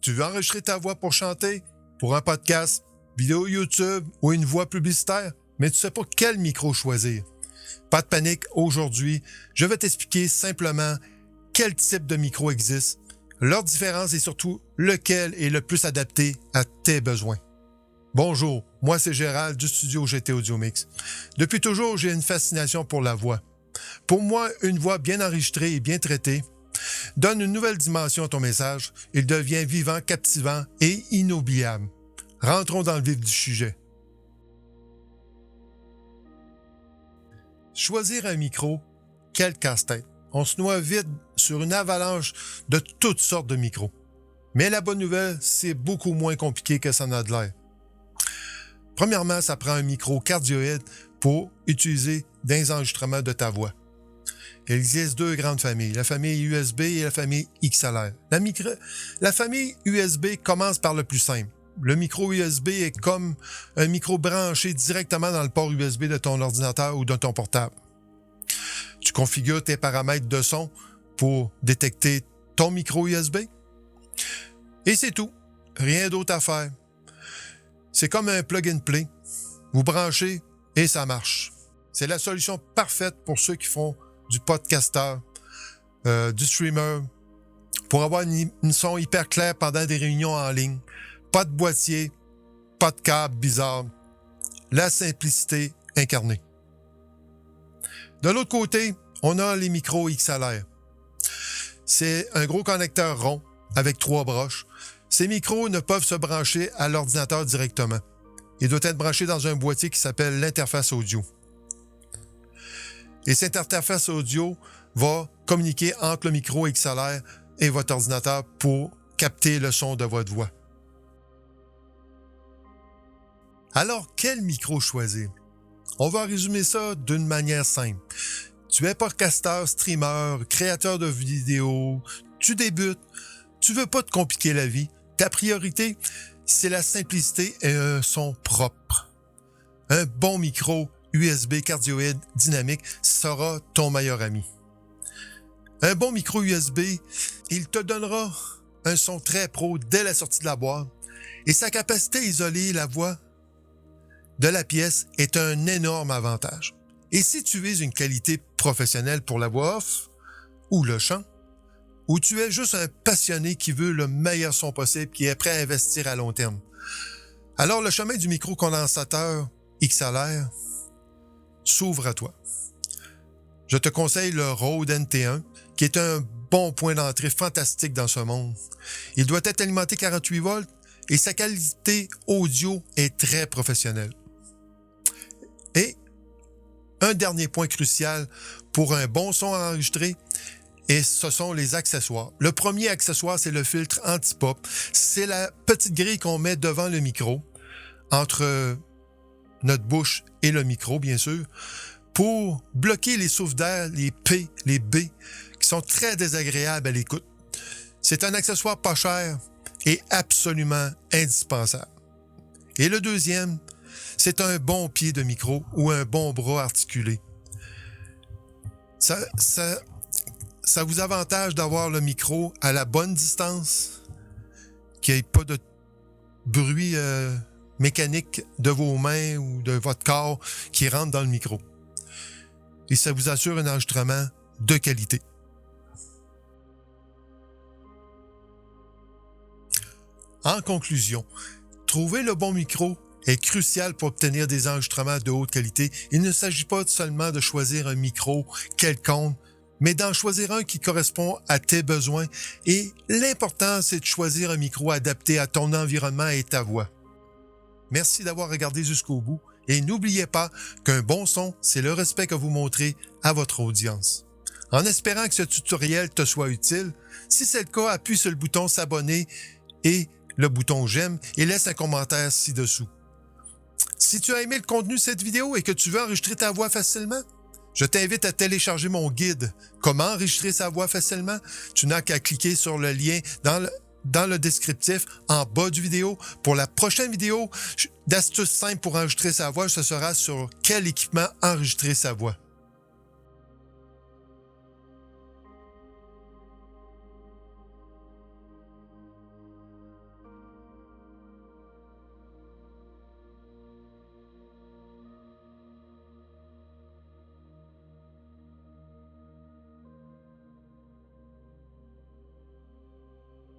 Tu veux enregistrer ta voix pour chanter, pour un podcast, vidéo YouTube ou une voix publicitaire, mais tu sais pas quel micro choisir? Pas de panique, aujourd'hui, je vais t'expliquer simplement quel type de micro existe, leurs différences et surtout lequel est le plus adapté à tes besoins. Bonjour, moi c'est Gérald du studio GT Audio Mix. Depuis toujours, j'ai une fascination pour la voix. Pour moi, une voix bien enregistrée et bien traitée donne une nouvelle dimension à ton message. Il devient vivant, captivant et inoubliable. Rentrons dans le vif du sujet. Choisir un micro, quel casse-tête. On se noie vite sur une avalanche de toutes sortes de micros. Mais la bonne nouvelle, c'est beaucoup moins compliqué que ça n'a de l'air. Premièrement, ça prend un micro cardioïde pour utiliser dans les enregistrements de ta voix. Il existe deux grandes familles, la famille USB et la famille XLR. La famille USB commence par le plus simple. Le micro USB est comme un micro branché directement dans le port USB de ton ordinateur ou de ton portable. Tu configures tes paramètres de son pour détecter ton micro USB. Et c'est tout. Rien d'autre à faire. C'est comme un plug-and-play. Vous branchez et ça marche. C'est la solution parfaite pour ceux qui font du podcasteur, du streamer, pour avoir une son hyper clair pendant des réunions en ligne. Pas de boîtier, pas de câble bizarre. La simplicité incarnée. De l'autre côté, on a les micros XLR. C'est un gros connecteur rond avec 3 broches. Ces micros ne peuvent se brancher à l'ordinateur directement. Il doit être branché dans un boîtier qui s'appelle l'interface audio. Et cette interface audio va communiquer entre le micro XLR et votre ordinateur pour capter le son de votre voix. Alors, quel micro choisir? On va résumer ça d'une manière simple. Tu es podcasteur, streamer, créateur de vidéos, tu débutes, tu veux pas te compliquer la vie. Ta priorité, c'est la simplicité et un son propre. Un bon micro USB cardioïde dynamique sera ton meilleur ami. Un bon micro USB, il te donnera un son très pro dès la sortie de la boîte et sa capacité à isoler la voix de la pièce est un énorme avantage. Et si tu vises une qualité professionnelle pour la voix off ou le chant, ou tu es juste un passionné qui veut le meilleur son possible, qui est prêt à investir à long terme, alors le chemin du micro-condensateur XLR s'ouvre à toi. Je te conseille le Rode NT1, qui est un bon point d'entrée fantastique dans ce monde. Il doit être alimenté 48 volts et sa qualité audio est très professionnelle. Et un dernier point crucial pour un bon son enregistré, et ce sont les accessoires. Le premier accessoire, c'est le filtre anti-pop. C'est la petite grille qu'on met devant le micro, entre notre bouche et le micro, bien sûr, pour bloquer les souffles d'air, les P, les B, qui sont très désagréables à l'écoute. C'est un accessoire pas cher et absolument indispensable. Et le deuxième, c'est un bon pied de micro ou un bon bras articulé. Ça vous avantage d'avoir le micro à la bonne distance, qu'il n'y ait pas de bruit mécanique de vos mains ou de votre corps qui rentre dans le micro. Et ça vous assure un enregistrement de qualité. En conclusion, trouver le bon micro est crucial pour obtenir des enregistrements de haute qualité. Il ne s'agit pas seulement de choisir un micro quelconque, mais d'en choisir un qui correspond à tes besoins. Et l'important, c'est de choisir un micro adapté à ton environnement et ta voix. Merci d'avoir regardé jusqu'au bout et n'oubliez pas qu'un bon son, c'est le respect que vous montrez à votre audience. En espérant que ce tutoriel te soit utile, si c'est le cas, appuie sur le bouton s'abonner et le bouton j'aime et laisse un commentaire ci-dessous. Si tu as aimé le contenu de cette vidéo et que tu veux enregistrer ta voix facilement, je t'invite à télécharger mon guide « Comment enregistrer sa voix facilement ». Tu n'as qu'à cliquer sur le lien dans le descriptif en bas du vidéo. Pour la prochaine vidéo d'astuces simples pour enregistrer sa voix, ce sera sur quel équipement enregistrer sa voix.